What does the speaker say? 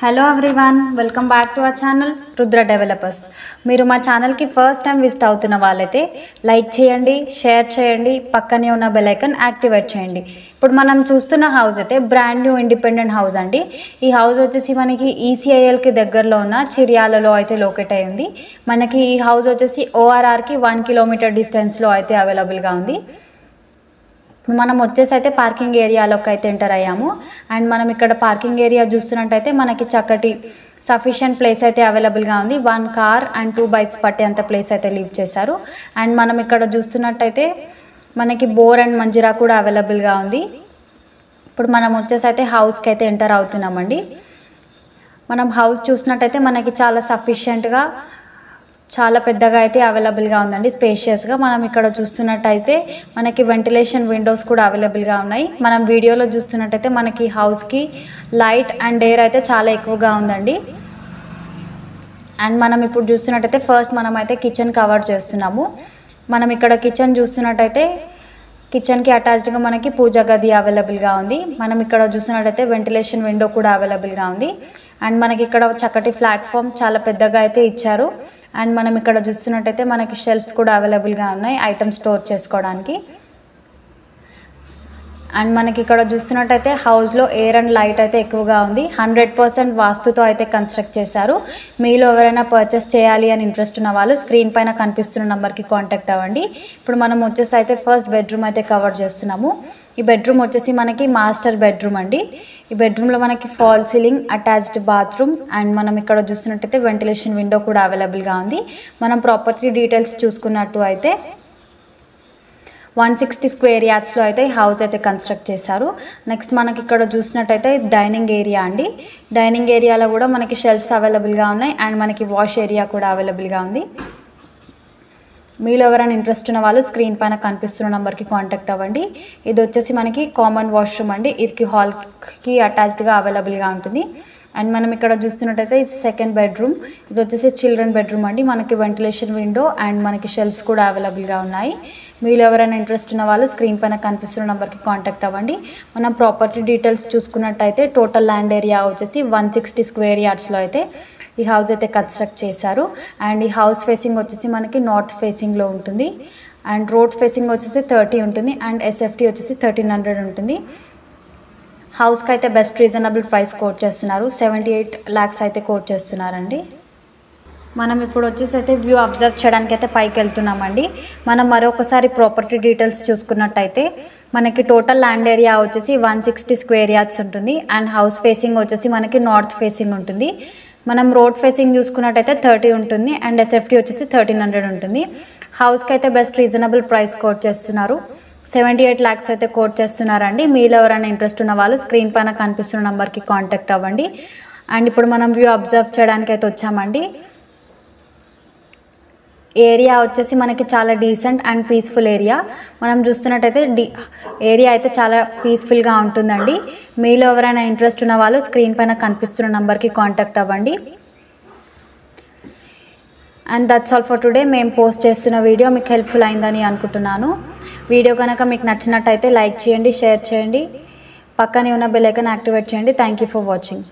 Hello everyone, welcome back to our channel Rudra developers. మీరు మా ఛానల్కి ఫస్ట్ టైం విజిట్ అవుతున్న వాళ్ళైతే లైక్ చేయండి, షేర్ చేయండి, పక్కనే ఉన్న బెల్ ఐకాన్ యాక్టివేట్ చేయండి. ఇప్పుడు మనం చూస్తున్న హౌస్ అయితే బ్రాండ్ న్యూ ఇండిపెండెంట్ హౌస్ అండి. ఈ హౌస్ వచ్చేసి మనకి ఈసీఐఎల్కి దగ్గరలో ఉన్న చిర్యాలలో అయితే లొకేట్ అయి ఉంది. మనకి ఈ హౌస్ వచ్చేసి ఓఆర్ఆర్కి 1 కిలోమీటర్ డిస్టెన్స్లో అయితే అవైలబుల్గా ఉంది. మనం వచ్చేసి అయితే పార్కింగ్ ఏరియాలోకి అయితే ఎంటర్ అయ్యాము. అండ్ మనం ఇక్కడ పార్కింగ్ ఏరియా చూస్తున్నట్టయితే మనకి చక్కటి సఫిషియంట్ ప్లేస్ అయితే అవైలబుల్గా ఉంది. 1 కార్ అండ్ 2 బైక్స్ పట్టేంత ప్లేస్ అయితే లీవ్ చేశారు. అండ్ మనం ఇక్కడ చూస్తున్నట్టయితే మనకి బోర్ అండ్ మంజిరా కూడా అవైలబుల్గా ఉంది. ఇప్పుడు మనం వచ్చేసి అయితే హౌస్కి అయితే ఎంటర్ అవుతున్నామండి. మనం హౌస్ చూసినట్టయితే మనకి చాలా సఫిషియంట్గా చాలా పెద్దగా అయితే అవైలబుల్గా ఉందండి, స్పేషియస్గా. మనం ఇక్కడ చూస్తున్నట్టయితే మనకి వెంటిలేషన్ విండోస్ కూడా అవైలబుల్గా ఉన్నాయి. మనం వీడియోలో చూస్తున్నట్టయితే మనకి హౌస్కి లైట్ అండ్ ఎయిర్ అయితే చాలా ఎక్కువగా ఉందండి. అండ్ మనం ఇప్పుడు చూస్తున్నట్టయితే ఫస్ట్ మనం అయితే కిచెన్ కవర్ చేస్తున్నాము. మనం ఇక్కడ కిచెన్ చూస్తున్నట్టయితే కిచెన్కి అటాచ్డ్గా మనకి పూజా గది అవైలబుల్గా ఉంది. మనం ఇక్కడ చూసినట్టయితే వెంటిలేషన్ విండో కూడా అవైలబుల్గా ఉంది. అండ్ మనకి ఇక్కడ చక్కటి ప్లాట్ఫామ్ చాలా పెద్దగా అయితే ఇచ్చారు. అండ్ మనం ఇక్కడ చూస్తున్నట్టయితే మనకి షెల్ఫ్స్ కూడా అవైలబుల్గా ఉన్నాయి ఐటమ్ స్టోర్ చేసుకోవడానికి. అండ్ మనకి ఇక్కడ చూస్తున్నట్టయితే హౌస్లో ఎయిర్ అండ్ లైట్ అయితే ఎక్కువగా ఉంది. 100% వాస్తుతో అయితే కన్స్ట్రక్ట్ చేశారు. మీలో ఎవరైనా పర్చేస్ చేయాలి అని ఇంట్రెస్ట్ ఉన్న వాళ్ళు స్క్రీన్ పైన కనిపిస్తున్న నెంబర్కి కాంటాక్ట్ అవ్వండి. ఇప్పుడు మనం వచ్చేసి అయితే ఫస్ట్ బెడ్రూమ్ అయితే కవర్ చేస్తున్నాము. ఈ బెడ్రూమ్ వచ్చేసి మనకి మాస్టర్ బెడ్రూమ్ అండి. ఈ బెడ్రూమ్లో మనకి fall ceiling, attached bathroom and మనం ఇక్కడ చూస్తున్నట్టయితే వెంటిలేషన్ విండో కూడా అవైలబుల్గా ఉంది. మనం ప్రాపర్టీ డీటెయిల్స్ చూసుకున్నట్టు అయితే 160 స్క్వేర్ యార్డ్స్లో అయితే ఈ హౌస్ అయితే కన్స్ట్రక్ట్ చేశారు. నెక్స్ట్ మనకి ఇక్కడ చూసినట్టయితే డైనింగ్ ఏరియా అండి. డైనింగ్ ఏరియాలో కూడా మనకి షెల్ఫ్స్ అవైలబుల్గా ఉన్నాయి అండ్ మనకి వాష్ ఏరియా కూడా అవైలబుల్గా ఉంది. మీలో ఎవరైనా ఇంట్రెస్ట్ ఉన్న వాళ్ళు స్క్రీన్ పైన కనిపిస్తున్న నెంబర్కి కాంటాక్ట్ అవ్వండి. ఇది వచ్చేసి మనకి కామన్ వాష్రూమ్ అండి. ఇది హాల్కి అటాచ్డ్గా అవైలబుల్గా ఉంటుంది. అండ్ మనం ఇక్కడ చూస్తున్నట్టయితే ఇది సెకండ్ బెడ్రూమ్. ఇది వచ్చేసి చిల్డ్రన్ బెడ్రూమ్ అండి. మనకి వెంటిలేషన్ విండో అండ్ మనకి షెల్ఫ్స్ కూడా అవైలబుల్గా ఉన్నాయి. మీలో ఎవరైనా ఇంట్రెస్ట్ ఉన్న వాళ్ళు స్క్రీన్ పైన కనిపిస్తున్న నెంబర్కి కాంటాక్ట్ అవ్వండి. మనం ప్రాపర్టీ డీటెయిల్స్ చూసుకున్నట్టయితే టోటల్ ల్యాండ్ ఏరియా వచ్చేసి 160 స్క్వేర్ యార్డ్స్లో అయితే ఈ హౌస్ అయితే కన్స్ట్రక్ట్ చేశారు. అండ్ ఈ హౌస్ ఫేసింగ్ వచ్చేసి మనకి నార్త్ ఫేసింగ్లో ఉంటుంది. అండ్ రోడ్ ఫేసింగ్ వచ్చేసి 30 ఉంటుంది అండ్ ఎస్ఎఫ్టీ వచ్చేసి 1300 ఉంటుంది. హౌస్కి అయితే బెస్ట్ రీజనబుల్ ప్రైస్ కోట్ చేస్తున్నారు. 78 lakhs అయితే కోట్ చేస్తున్నారండి. మనం ఇప్పుడు వచ్చేసి అయితే వ్యూ అబ్జర్వ్ చేయడానికి అయితే పైకి వెళ్తున్నామండి. మనం మరొకసారి ప్రాపర్టీ డీటెయిల్స్ చూసుకున్నట్టయితే మనకి టోటల్ ల్యాండ్ ఏరియా వచ్చేసి 160 స్క్వేర్ యార్డ్స్ ఉంటుంది. అండ్ హౌస్ ఫేసింగ్ వచ్చేసి మనకి నార్త్ ఫేసింగ్ ఉంటుంది. మనం రోడ్ ఫేసింగ్ చూసుకున్నట్టయితే 30 ఉంటుంది అండ్ ఎస్ఎఫ్టీ వచ్చేసి 1300 ఉంటుంది. హౌస్కి అయితే బెస్ట్ రీజనబుల్ ప్రైస్ కోట్ చేస్తున్నారు. 78 lakhs అయితే కోట్ చేస్తున్నారండి. మీలో ఎవరైనా ఇంట్రెస్ట్ ఉన్న వాళ్ళు స్క్రీన్ పైన కనిపిస్తున్న నెంబర్కి కాంటాక్ట్ అవ్వండి. అండ్ ఇప్పుడు మనం వ్యూ అబ్జర్వ్ చేయడానికి అయితే వచ్చామండి. ఏరియా వచ్చేసి మనకి చాలా డీసెంట్ అండ్ పీస్ఫుల్ ఏరియా. మనం చూస్తున్నట్టయితే ఏరియా అయితే చాలా పీస్ఫుల్గా ఉంటుందండి. మీలో ఎవరైనా ఇంట్రెస్ట్ ఉన్న వాళ్ళు స్క్రీన్ పైన కనిపిస్తున్న నెంబర్కి కాంటాక్ట్ అవ్వండి. And that's all for today. మేము పోస్ట్ చేస్తున్న వీడియో మీకు హెల్ప్ఫుల్ అయిందని అనుకుంటున్నాను. వీడియో కనుక మీకు నచ్చినట్టయితే లైక్ చేయండి, షేర్ చేయండి, పక్కనే ఉన్న బెల్ ఐకాన్ యాక్టివేట్ చేయండి. Thank you for watching.